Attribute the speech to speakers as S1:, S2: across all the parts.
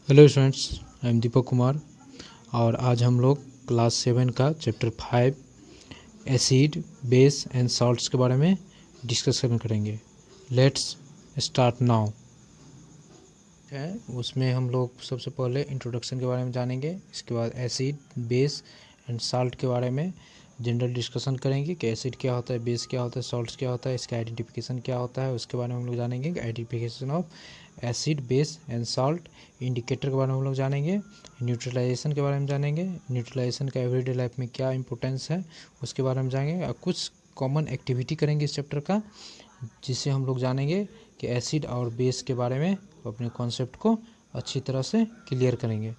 S1: Hello students, I am Deepak Kumar और आज हम लोग क्लास 7 का chapter 5 acid base and salts के बारे में डिस्कशन करेंगे। Let's start now. है उसमें हम लोग सबसे पहले इंट्रोडक्शन के बारे में जानेंगे, इसके बाद एसिड बेस एंड साल्ट के बारे में जनरल डिस्कशन करेंगे कि एसिड क्या होता है, बेस क्या होता है, सॉल्ट्स क्या होता है, इसका आइडेंटिफिकेशन क्या होता है, उसके बारे में हम लोग जानेंगे। Identification of acid base and salt, indicator के बारे में हम लोग जानेंगे, न्यूट्रलाइजेशन के बारे में जानेंगे, न्यूट्रलाइजेशन का एवरीडे लाइफ में क्या इंपॉर्टेंस है उसके बारे में जानेंगे, और कुछ कॉमन एक्टिविटी करेंगे इस चैप्टर का, जिससे हम लोग जानेंगे कि एसिड और बेस के बारे में अपने कॉन्सेप्ट को अच्छी तरह से क्लियर करेंगे।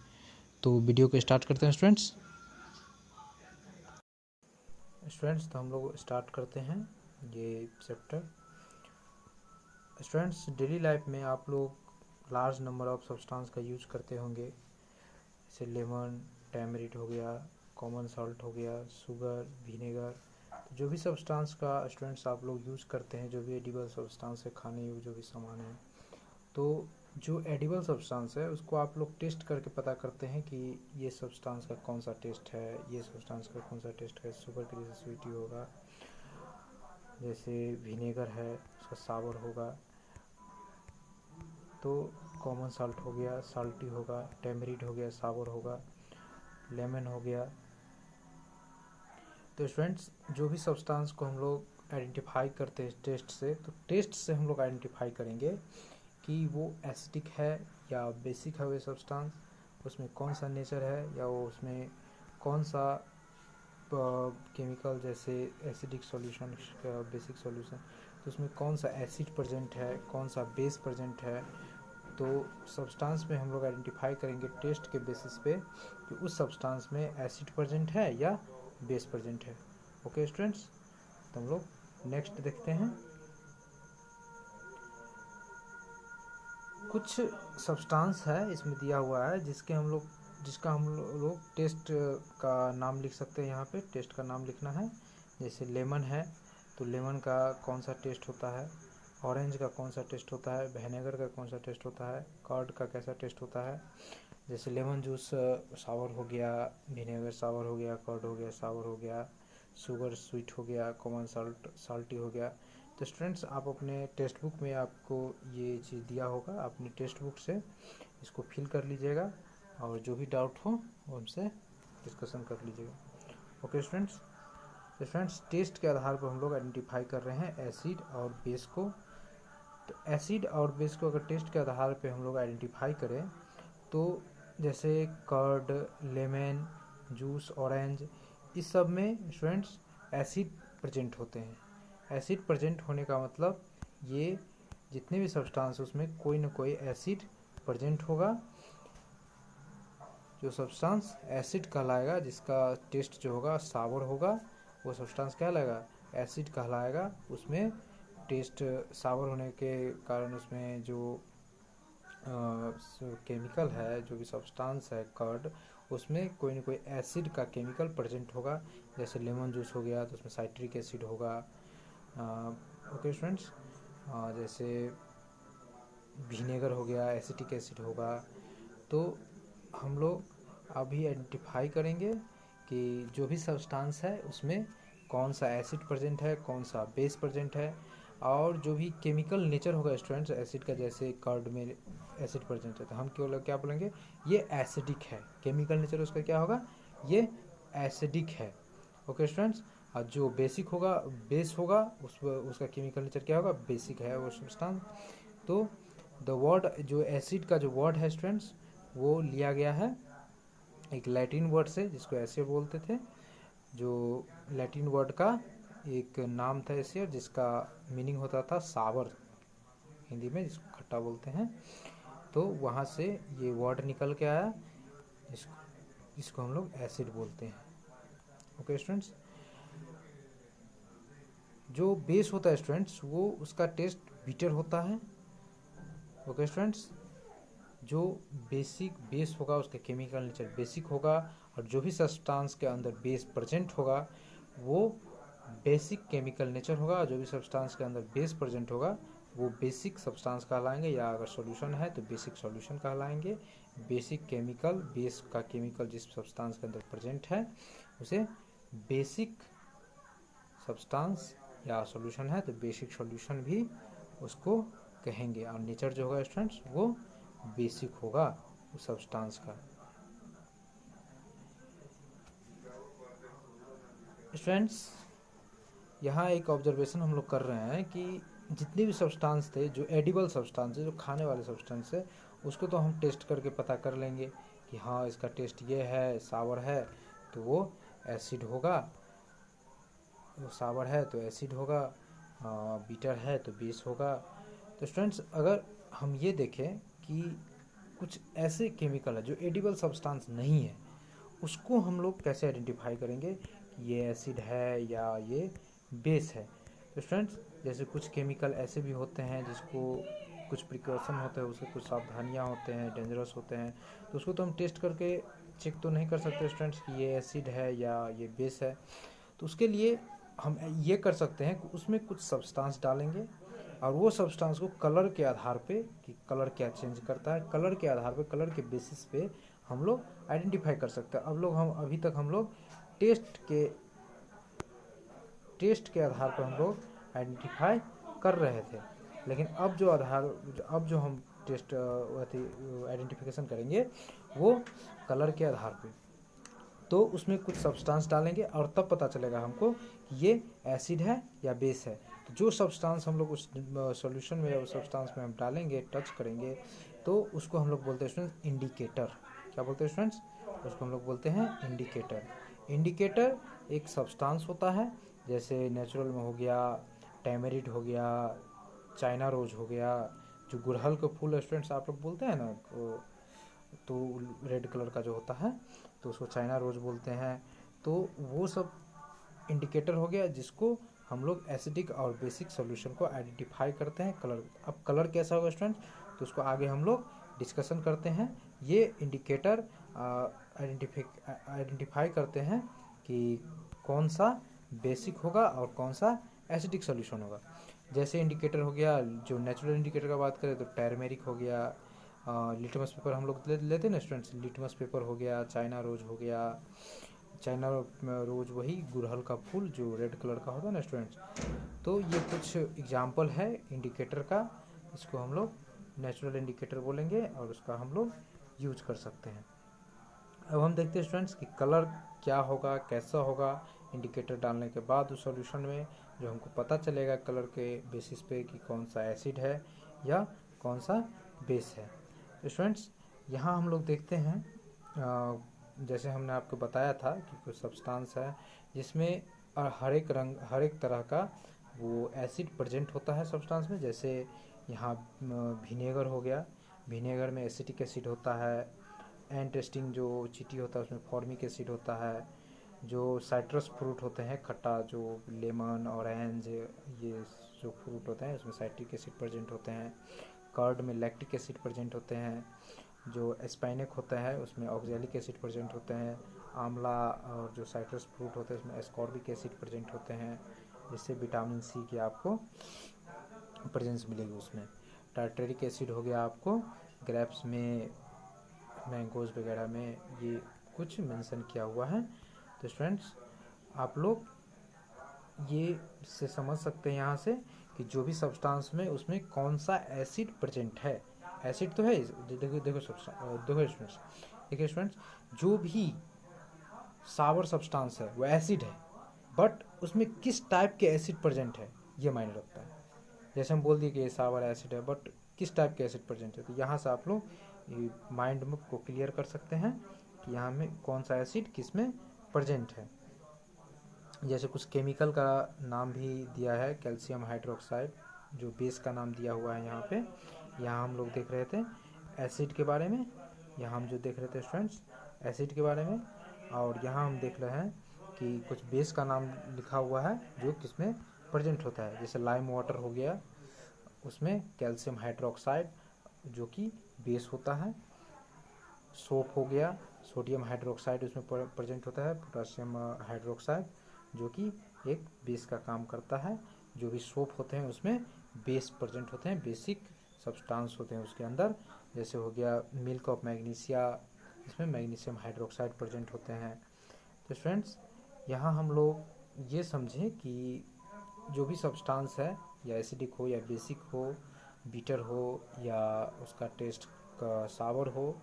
S1: तो वीडियो को स्टार्ट करते हैं स्टूडेंट्स। तो हम लोग स्टार्ट करते हैं ये चैप्टर। स्टूडेंट्स, डेली लाइफ में आप लोग लार्ज नंबर ऑफ सब्सटेंस का यूज करते होंगे, जैसे लेमन, टैमरिंड हो गया, कॉमन सॉल्ट हो गया, शुगर, विनेगर। तो जो भी सब्सटेंस का स्टूडेंट्स आप लोग यूज़ करते हैं, जो भी एडिबल सब्सटेंस है, खाने योग्य जो भी सामान है, तो जो एडिबल सब्सटेंस है उसको आप लोग टेस्ट करके पता करते हैं कि ये सब्सटेंस का कौन सा टेस्ट है, ये सब्सटेंस का कौन सा टेस्ट है। शुगर की जैसे स्वीटी होगा, जैसे विनेगर है उसका सावर होगा, तो कॉमन साल्ट हो गया साल्टी होगा, टेमरिंड हो गया सावर होगा, लेमन हो गया। तो स्टूडेंट्स, जो भी सब्सटेंस को हम लोग आइडेंटिफाई करते हैं टेस्ट से, तो टेस्ट से हम लोग आइडेंटिफाई करेंगे कि वो एसिडिक है या बेसिक है वो सब्सटेंस, उसमें कौन सा नेचर है, या वो उसमें कौन सा केमिकल, जैसे एसिडिक सॉल्यूशन, बेसिक सॉल्यूशन, तो उसमें कौन सा एसिड प्रेजेंट है, कौन सा बेस प्रेजेंट है। तो सब्सटेंस में हम लोग आइडेंटिफाई करेंगे टेस्ट के बेसिस पे कि उस सब्सटेंस में एसिड प्रेजेंट है या बेस प्रेजेंट है। ओके स्टूडेंट्स, तो हम लोग नेक्स्ट देखते हैं। कुछ सब्सटेंस है इसमें दिया हुआ है जिसका हम लोग टेस्ट का नाम लिख सकते हैं। यहाँ पे टेस्ट का नाम लिखना है। जैसे लेमन है तो लेमन का कौन सा टेस्ट होता है, ऑरेंज का कौन सा टेस्ट होता है, विनेगर का कौन सा टेस्ट होता है, कर्ड का कैसा टेस्ट होता है। जैसे लेमन जूस सावर हो गया, विनेगर सावर हो गया, कर्ड हो गया सावर हो गया, शुगर स्वीट हो गया, कॉमन साल्ट साल्टी हो गया। तो स्टूडेंट्स, आप अपने टेक्स्ट बुक में आपको ये चीज़ दिया होगा, अपनी टेक्स्ट बुक से इसको फिल कर लीजिएगा और जो भी डाउट हो वो हमसे डिस्कशन कर लीजिएगा। ओके स्टूडेंट्स, तो स्टूडेंट्स, टेस्ट के आधार पर हम लोग आइडेंटिफाई कर रहे हैं एसिड और बेस को। तो एसिड और बेस को अगर टेस्ट के आधार पर हम लोग आइडेंटिफाई करें, तो जैसे कर्ड, लेमन जूस, ऑरेंज, इस सब में स्टूडेंट्स एसिड प्रेजेंट होते हैं। एसिड प्रेजेंट होने का मतलब ये जितने भी सब्सटेंस उसमें कोई ना कोई एसिड प्रेजेंट होगा। जो सब्सटेंस एसिड कहलाएगा, जिसका टेस्ट जो होगा सावर होगा, वो सब्सटेंस कहलाएगा एसिड कहलाएगा। उसमें टेस्ट सावर होने के कारण उसमें जो केमिकल है, जो भी सब्सटेंस है कर्ड, उसमें कोई ना कोई एसिड का केमिकल प्रेजेंट होगा। जैसे लेमन जूस हो गया तो उसमें साइट्रिक एसिड होगा। ओके स्टूडेंट्स, जैसे विनेगर हो गया एसिटिक एसिड होगा। तो हम लोग अभी आइडेंटिफाई करेंगे कि जो भी सब्सटेंस है उसमें कौन सा एसिड प्रेजेंट है, कौन सा बेस प्रेजेंट है, और जो भी केमिकल नेचर होगा स्टूडेंट्स एसिड का, जैसे कर्ड में एसिड प्रेजेंट है तो हम क्या बोलेंगे, ये एसिडिक है। केमिकल नेचर उसका क्या होगा, ये एसिडिक है। ओके स्टूडेंट्स, और जो बेसिक होगा, बेस होगा, उसका केमिकल नेचर क्या होगा, बेसिक है वो सब्सटेंस। तो द वर्ड, जो एसिड का जो वर्ड है स्टूडेंट्स, वो लिया गया है एक लैटिन वर्ड से जिसको एसिड बोलते थे। जो लैटिन वर्ड का एक नाम था एसिड, जिसका मीनिंग होता था सावर, हिंदी में जिसको खट्टा बोलते हैं। तो वहाँ से ये वर्ड निकल के आया, जिसको हम लोग एसिड बोलते हैं। ओके स्टूडेंट्स, जो बेस होता है स्टूडेंट्स, वो उसका टेस्ट बिटर होता है। ओके स्टूडेंट्स, जो बेसिक बेस होगा उसका केमिकल नेचर बेसिक होगा, और जो भी सब्सटेंस के अंदर बेस प्रेजेंट होगा वो बेसिक केमिकल नेचर होगा। जो भी सब्सटेंस के अंदर बेस प्रेजेंट होगा वो बेसिक सब्सटेंस कहलाएंगे, या अगर सॉल्यूशन है तो बेसिक सॉल्यूशन कहलाएंगे। बेसिक केमिकल, बेस का केमिकल जिस सब्सटेंस के अंदर प्रेजेंट है उसे बेसिक सब्सटेंस, या सॉल्यूशन है तो बेसिक सॉल्यूशन भी उसको कहेंगे। और नेचर जो होगा स्टूडेंट्स वो बेसिक होगा उस सब्सटेंस का। स्टूडेंट्स यहाँ एक ऑब्जर्वेशन हम लोग कर रहे हैं कि जितने भी सब्सटेंस थे, जो एडिबल सब्सटेंस है, जो खाने वाले सब्सटेंस है, उसको तो हम टेस्ट करके पता कर लेंगे कि हाँ इसका टेस्ट ये है, सावर है तो वो एसिड होगा, वो सावर है तो एसिड होगा, बीटर है तो बेस होगा। तो स्टूडेंट्स अगर हम ये देखें कि कुछ ऐसे केमिकल है जो एडिबल सब्सटेंस नहीं है, उसको हम लोग कैसे आइडेंटिफाई करेंगे कि ये एसिड है या ये बेस है। तो स्टूडेंट्स जैसे कुछ केमिकल ऐसे भी होते हैं जिसको कुछ प्रिकॉशन होते हैं, उसके कुछ सावधानियाँ होते हैं, डेंजरस होते हैं, तो उसको तो हम टेस्ट करके चेक तो नहीं कर सकते स्टूडेंट्स कि ये एसिड है या ये बेस है। तो उसके लिए हम ये कर सकते हैं कि उसमें कुछ सब्सटेंस डालेंगे और वो सब्सटेंस को कलर के आधार पे, कि कलर क्या चेंज करता है, कलर के आधार पे, कलर के बेसिस पे हम लोग आइडेंटिफाई कर सकते हैं। अभी तक हम लोग टेस्ट के आधार पर हम लोग आइडेंटिफाई कर रहे थे, लेकिन अब जो हम टेस्ट आइडेंटिफिकेशन करेंगे वो कलर के आधार पे। तो उसमें कुछ सब्सटेंस डालेंगे और तब पता चलेगा हमको कि ये एसिड है या बेस है। तो जो सब्सटेंस हम लोग उस सॉल्यूशन में या उस सब्सटेंस में हम डालेंगे, टच करेंगे, तो उसको हम लोग बोलते हैं स्टूडेंट्स इंडिकेटर। क्या बोलते हैं स्टूडेंट्स? उसको हम लोग बोलते हैं इंडिकेटर। इंडिकेटर एक सब्सटेंस होता है, जैसे नेचुरल में हो गया, टैमरिड हो गया, चाइना रोज हो गया, जो गुड़हल का फूल स्टूडेंट्स आप लोग बोलते हैं ना, तो रेड कलर का जो होता है तो उसको चाइना रोज बोलते हैं। तो वो सब इंडिकेटर हो गया जिसको हम लोग एसिडिक और बेसिक सॉल्यूशन को आइडेंटिफाई करते हैं। अब कलर कैसा होगा स्टूडेंट्स, तो उसको आगे हम लोग डिस्कशन करते हैं। ये इंडिकेटर आइडेंटिफाई करते हैं कि कौन सा बेसिक होगा और कौन सा एसिडिक सॉल्यूशन होगा। जैसे इंडिकेटर हो गया, जो नेचुरल इंडिकेटर का बात करें तो टर्मेरिक हो गया, लिटमस पेपर हम लोग लेते हैं ना स्टूडेंट्स, लिटमस पेपर हो गया, चाइना रोज हो गया। चाइना रोज वही गुड़हल का फूल जो रेड कलर का होता है ना स्टूडेंट्स। तो ये कुछ एग्जाम्पल है इंडिकेटर का, इसको हम लोग नेचुरल इंडिकेटर बोलेंगे और उसका हम लोग यूज कर सकते हैं। अब हम देखते हैं स्टूडेंट्स कि कलर क्या होगा, कैसा होगा इंडिकेटर डालने के बाद उस सॉल्यूशन में, जो हमको पता चलेगा कलर के बेसिस पे कि कौन सा एसिड है या कौन सा बेस है। तो स्टूडेंट्स यहाँ हम लोग देखते हैं, जैसे हमने आपको बताया था कि कुछ सब्सटेंस है जिसमें हर एक तरह का वो एसिड प्रेजेंट होता है सब्सटेंस में। जैसे यहाँ विनेगर हो गया, विनेगर में एसिटिक एसिड होता है। एंटेस्टिंग जो चीटी होता है उसमें फॉर्मिक एसिड होता है। जो साइट्रस फ्रूट होते हैं खट्टा, जो लेमन, ऑरेंज, ये जो फ्रूट होते हैं उसमें साइट्रिक एसिड प्रेजेंट होते हैं। कर्ड में लैक्टिक एसिड प्रेजेंट होते हैं। जो एस्पाइनिक होता है उसमें ऑक्जेलिक एसिड प्रेजेंट होते हैं। आंवला और जो साइट्रस फ्रूट होते हैं उसमें एस्कॉर्बिक एसिड प्रेजेंट होते हैं, जिससे विटामिन सी की आपको प्रेजेंस मिलेगी उसमें। टार्टरिक एसिड हो गया आपको ग्रेप्स में, मैंगोज वगैरह में, ये कुछ मेंशन किया हुआ है। तो स्टूडेंट्स आप लोग ये से समझ सकते हैं यहाँ से कि जो भी सब्सटेंस में उसमें कौन सा एसिड प्रेजेंट है। एसिड तो है, देखो स्टूडेंट्स, देखिए स्टूडेंट्स, जो भी सावर सब्सटेंस है वो एसिड है, बट उसमें किस टाइप के एसिड प्रेजेंट है ये मायने रखता है। जैसे हम बोल दिए कि ये सावर एसिड है, बट किस टाइप के एसिड प्रेजेंट है, तो यहाँ से आप लोग माइंड में को क्लियर कर सकते हैं कि यहाँ में कौन सा एसिड किस में प्रेजेंट है। जैसे कुछ केमिकल का नाम भी दिया है, कैल्शियम हाइड्रोक्साइड, जो बेस का नाम दिया हुआ है यहाँ पे। यहाँ हम लोग देख रहे थे एसिड के बारे में, यहाँ हम जो देख रहे थे स्टूडेंट्स एसिड के बारे में, और यहाँ हम देख रहे हैं कि कुछ बेस का नाम लिखा हुआ है जो किसमें प्रेजेंट होता है। जैसे लाइम वाटर हो गया, उसमें कैल्शियम हाइड्रोक्साइड जो कि बेस होता है। सोप हो गया, सोडियम हाइड्रोक्साइड उसमें प्रेजेंट होता है। पोटासियम हाइड्रोक्साइड जो कि एक बेस का काम करता है। जो भी सोप होते हैं उसमें बेस प्रेजेंट होते हैं, बेसिक सब्सटेंस होते हैं उसके अंदर। जैसे हो गया मिल्क ऑफ मैग्नीशिया, इसमें मैग्नीशियम हाइड्रोक्साइड प्रेजेंट होते हैं। तो स्टूडेंट्स यहाँ हम लोग ये समझें कि जो भी सब्सटेंस है, या एसिडिक हो या बेसिक हो, बीटर हो या उसका टेस्ट का सावर हो,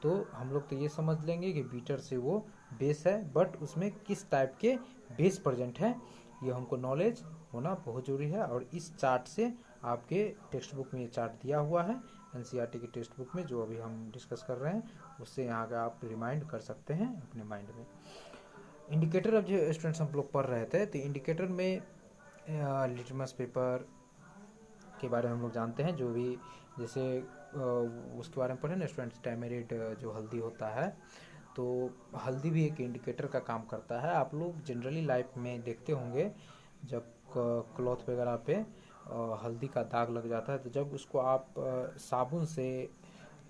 S1: तो हम लोग तो ये समझ लेंगे कि बीटर से वो बेस है, बट उसमें किस टाइप के बेस प्रेजेंट है ये हमको नॉलेज होना बहुत ज़रूरी है। और इस चार्ट से आपके टेक्स्ट बुक में ये चार्ट दिया हुआ है, एनसीईआरटी की टेक्स्ट बुक में जो अभी हम डिस्कस कर रहे हैं, उससे यहाँ का आप रिमाइंड कर सकते हैं अपने माइंड में। इंडिकेटर अब जो स्टूडेंट्स हम लोग पढ़ रहे थे, तो इंडिकेटर में लिटमस पेपर के बारे में हम लोग जानते हैं, जो भी जैसे उसके बारे में पढ़े ना स्टूडेंट्स, टैमेरिड जो हल्दी होता है, तो हल्दी भी एक इंडिकेटर का काम करता है। आप लोग जनरली लाइफ में देखते होंगे जब क्लॉथ वगैरह पे हल्दी का दाग लग जाता है, तो जब उसको आप साबुन से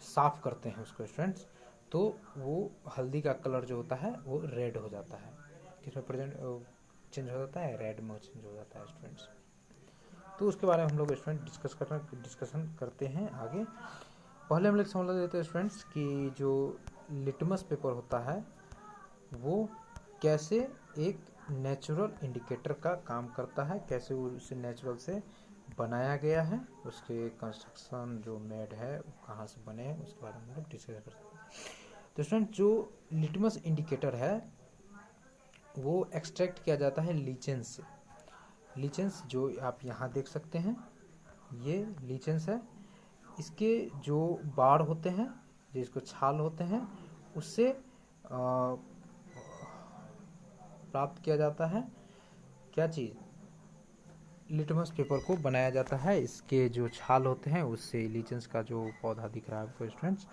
S1: साफ़ करते हैं उसको स्टूडेंट्स, तो वो हल्दी का कलर जो होता है वो रेड हो जाता है। किसमें प्रेजेंट चेंज हो जाता है? रेड में चेंज हो जाता है स्टूडेंट्स। तो उसके बारे में हम लोग स्टूडेंट डिस्कशन करते हैं आगे। पहले हम लोग समझ लेते हैं स्टूडेंट्स कि जो लिटमस पेपर होता है वो कैसे एक नेचुरल इंडिकेटर का काम करता है, कैसे उसे नेचुरल से बनाया गया है, उसके कंस्ट्रक्शन जो मेड है वो कहाँ से बने हैं, उसके बारे में हम लोग डिस्कस करते हैं। तो स्टूडेंट जो लिटमस इंडिकेटर है वो एक्सट्रैक्ट किया जाता है लीचेंस से। लीचेंस जो आप यहाँ देख सकते हैं, ये लीचेंस है। इसके जो बाड़ होते हैं, जो इसको छाल होते हैं, उससे प्राप्त किया जाता है क्या चीज़? लिटमस पेपर को बनाया जाता है। इसके जो छाल होते हैं उससे, लीचेंस का जो पौधा दिख रहा है आपको स्टूडेंट्स,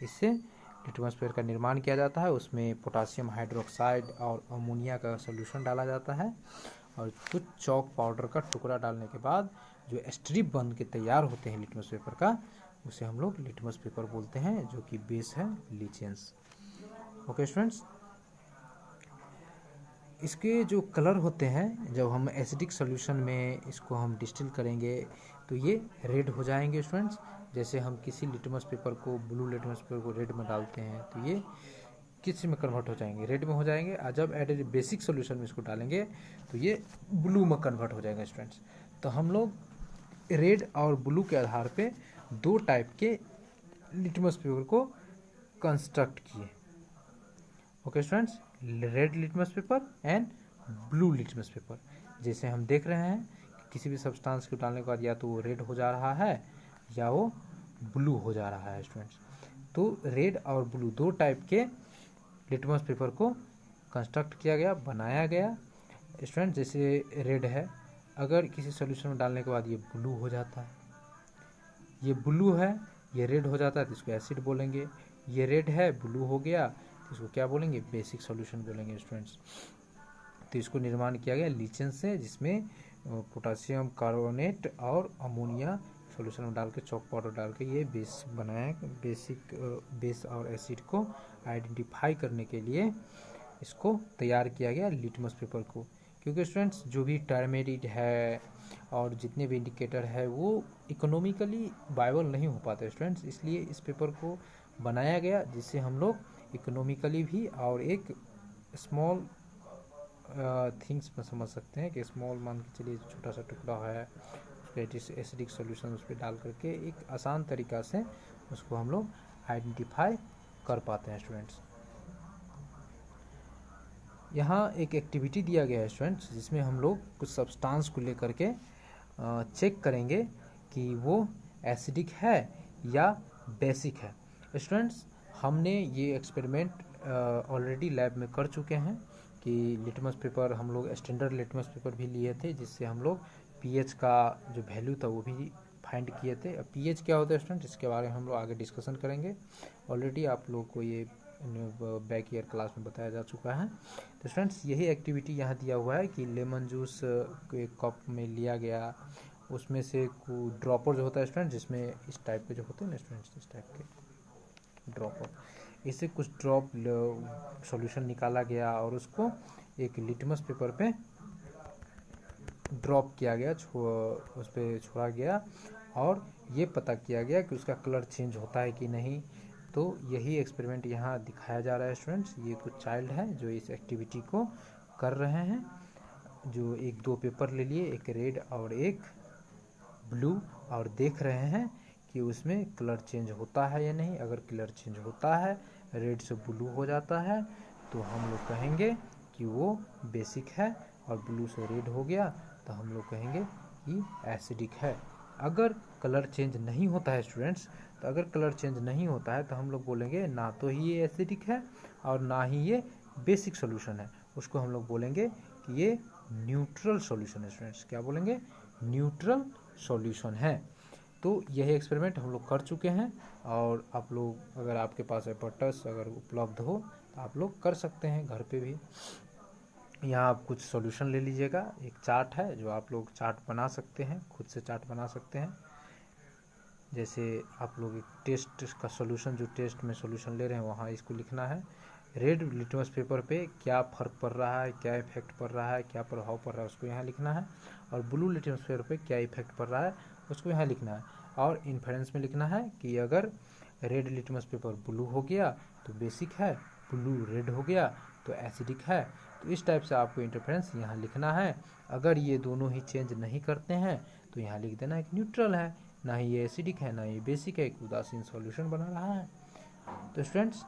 S1: इससे लिटमस पेपर का निर्माण किया जाता है। उसमें पोटासियम हाइड्रोक्साइड और अमोनिया का सोल्यूशन डाला जाता है, और कुछ चौक पाउडर का टुकड़ा डालने के बाद जो स्ट्रिप बन के तैयार होते हैं लिटमस पेपर का, उसे हम लोग लिटमस पेपर बोलते हैं, जो कि बेस है लीचेंस। ओके स्टूडेंट्स, इसके जो कलर होते हैं, जब हम एसिडिक सॉल्यूशन में इसको हम डिस्टिल करेंगे तो ये रेड हो जाएंगे स्टूडेंट्स। जैसे हम किसी लिटमस पेपर को, ब्लू लिटमस पेपर को रेड में डालते हैं तो ये किस में कन्वर्ट हो जाएंगे? रेड में हो जाएंगे। और जब एट ए बेसिक सॉल्यूशन में इसको डालेंगे तो ये ब्लू में कन्वर्ट हो जाएगा स्टूडेंट्स। तो हम लोग रेड और ब्लू के आधार पे दो टाइप के लिटमस पेपर को कंस्ट्रक्ट किए। Okay students, red litmus paper and blue litmus paper. जैसे हम देख रहे हैं कि किसी भी सब्सटेंस को डालने के बाद या तो वो रेड हो जा रहा है या वो ब्लू हो जा रहा है स्टूडेंट्स। तो रेड और ब्लू दो टाइप के लिटमस पेपर को कंस्ट्रक्ट किया गया, बनाया गया स्टूडेंट। जैसे रेड है, अगर किसी सॉल्यूशन में डालने के बाद ये ब्लू हो जाता है, ये ब्लू है, ये रेड हो जाता है तो इसको एसिड बोलेंगे। ये रेड है, ब्लू हो गया तो इसको क्या बोलेंगे? बेसिक सॉल्यूशन बोलेंगे स्टूडेंट्स। तो इसको निर्माण किया गया लीचेन से, जिसमें पोटासियम कार्बोनेट और अमोनिया सॉल्यूशन में डाल के, चॉक पाउडर डाल के ये बेस बनाया। बेसिक बेस और एसिड को आइडेंटिफाई करने के लिए इसको तैयार किया गया लिटमस पेपर को। क्योंकि स्टूडेंट्स जो भी टर्मेरिड है और जितने भी इंडिकेटर है वो इकोनॉमिकली वायबल नहीं हो पाते स्टूडेंट्स, इसलिए इस पेपर को बनाया गया जिससे हम लोग इकोनॉमिकली भी और एक स्मॉल थिंग्स में समझ सकते हैं कि स्मॉल, मान के चलिए छोटा सा टुकड़ा है, उसके एसिडिक सॉल्यूशन उस पर डाल करके एक आसान तरीक़ा से उसको हम लोग आइडेंटिफाई कर पाते हैं स्टूडेंट्स। यहाँ एक एक्टिविटी दिया गया है स्टूडेंट्स, जिसमें हम लोग कुछ सब्सटेंस को लेकर के चेक करेंगे कि वो एसिडिक है या बेसिक है। स्टूडेंट्स, हमने ये एक्सपेरिमेंट ऑलरेडी लैब में कर चुके हैं कि लिटमस पेपर, हम लोग स्टैंडर्ड लिटमस पेपर भी लिए थे, जिससे हम लोग पीएच का जो वैल्यू था वो भी फाइंड किए थे। अब पीएच क्या होता है स्टूडेंट, इसके बारे में हम लोग आगे डिस्कशन करेंगे। ऑलरेडी आप लोग को ये बैक ईयर क्लास में बताया जा चुका है। तो स्टूडेंट्स, यही एक्टिविटी यहाँ दिया हुआ है कि लेमन जूस को एक कप में लिया गया, उसमें से ड्रॉपर जो होता है स्टूडेंट, जिसमें इस टाइप के जो होते हैं ना स्टूडेंट्स, इस टाइप के ड्रॉपर, इससे कुछ ड्रॉप सॉल्यूशन निकाला गया और उसको एक लिटमस पेपर पे ड्रॉप किया गया, उस पर छोड़ा गया और ये पता किया गया कि उसका कलर चेंज होता है कि नहीं। तो यही एक्सपेरिमेंट यहाँ दिखाया जा रहा है स्टूडेंट्स। ये कुछ चाइल्ड हैं जो इस एक्टिविटी को कर रहे हैं, जो एक दो पेपर ले लिए, एक रेड और एक ब्लू, और देख रहे हैं कि उसमें कलर चेंज होता है या नहीं। अगर कलर चेंज होता है, रेड से ब्लू हो जाता है, तो हम लोग कहेंगे कि वो बेसिक है, और ब्लू से रेड हो गया तो हम लोग कहेंगे कि एसिडिक है। अगर कलर चेंज नहीं होता है स्टूडेंट्स, तो अगर कलर चेंज नहीं होता है तो हम लोग बोलेंगे ना तो ही ये एसिडिक है और ना ही ये बेसिक सॉल्यूशन है। उसको हम लोग बोलेंगे कि ये न्यूट्रल सॉल्यूशन है स्टूडेंट्स। क्या बोलेंगे? न्यूट्रल सॉल्यूशन है। तो यही एक्सपेरिमेंट हम लोग कर चुके हैं, और आप लोग, अगर आपके पास एपर्टस अगर उपलब्ध हो तो आप लोग कर सकते हैं घर पे भी। यहाँ आप कुछ सॉल्यूशन ले लीजिएगा, एक चार्ट है जो आप लोग चार्ट बना सकते हैं, खुद से चार्ट बना सकते हैं। जैसे आप लोग एक टेस्ट का सॉल्यूशन, जो टेस्ट में सॉल्यूशन ले रहे हैं वहाँ इसको लिखना है। रेड लिटमस पेपर पे क्या फ़र्क पड़ रहा है, क्या इफेक्ट पड़ रहा है, क्या प्रभाव पड़ रहा है, उसको यहाँ लिखना है। और ब्लू लिटमस पेपर पे क्या इफेक्ट पड़ रहा है, उसको यहाँ लिखना है। और इन्फरेंस में लिखना है कि अगर रेड लिटमस पेपर ब्लू हो गया तो बेसिक है, ब्लू रेड हो गया तो एसिडिक है। तो इस टाइप से आपको इंटरफेरेंस यहाँ लिखना है। अगर ये दोनों ही चेंज नहीं करते हैं तो यहाँ लिख देना है कि न्यूट्रल है, ना ही ये एसिडिक है ना ये बेसिक है, एक उदासीन सॉल्यूशन बना रहा है। तो स्टूडेंट्स,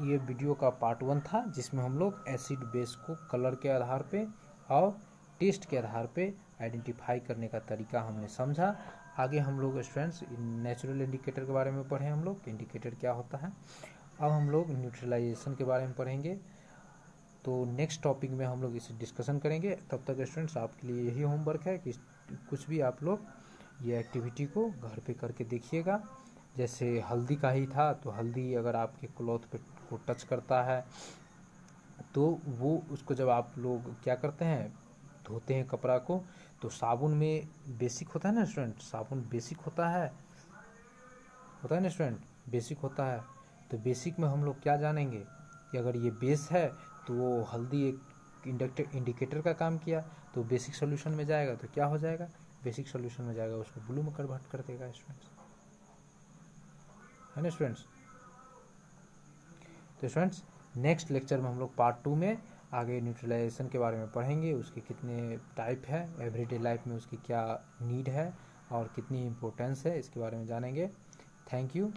S1: ये वीडियो का पार्ट 1 था, जिसमें हम लोग एसिड बेस को कलर के आधार पे और टेस्ट के आधार पे आइडेंटिफाई करने का तरीका हमने समझा। आगे हम लोग स्टूडेंट्स नेचुरल इंडिकेटर के बारे में पढ़े, हम लोग इंडिकेटर क्या होता है। अब हम लोग न्यूट्रलाइजेशन के बारे में पढ़ेंगे। तो नेक्स्ट टॉपिक में हम लोग इसे डिस्कशन करेंगे। तब तक स्टूडेंट्स आपके लिए यही होमवर्क है कि कुछ भी आप लोग ये एक्टिविटी को घर पे करके देखिएगा। जैसे हल्दी का ही था, तो हल्दी अगर आपके क्लॉथ पे को टच करता है तो वो उसको जब आप लोग क्या करते हैं, धोते हैं कपड़ा को, तो साबुन में बेसिक होता है ना स्टूडेंट, साबुन बेसिक होता है ना स्टूडेंट, बेसिक होता है। तो बेसिक में हम लोग क्या जानेंगे कि अगर ये बेस है तो वो हल्दी एक इंडिकेटर का काम किया, तो बेसिक सॉल्यूशन में जाएगा तो क्या हो जाएगा, बेसिक सॉल्यूशन में जाएगा, उसको ब्लू में कन्वर्ट कर देगा स्टूडेंट्स, है ना स्टूडेंट्स। तो स्टूडेंट्स नेक्स्ट लेक्चर में हम लोग पार्ट 2 में आगे न्यूट्रलाइजेशन के बारे में पढ़ेंगे, उसके कितने टाइप है, एवरीडे लाइफ में उसकी क्या नीड है और कितनी इम्पोर्टेंस है, इसके बारे में जानेंगे। Thank you.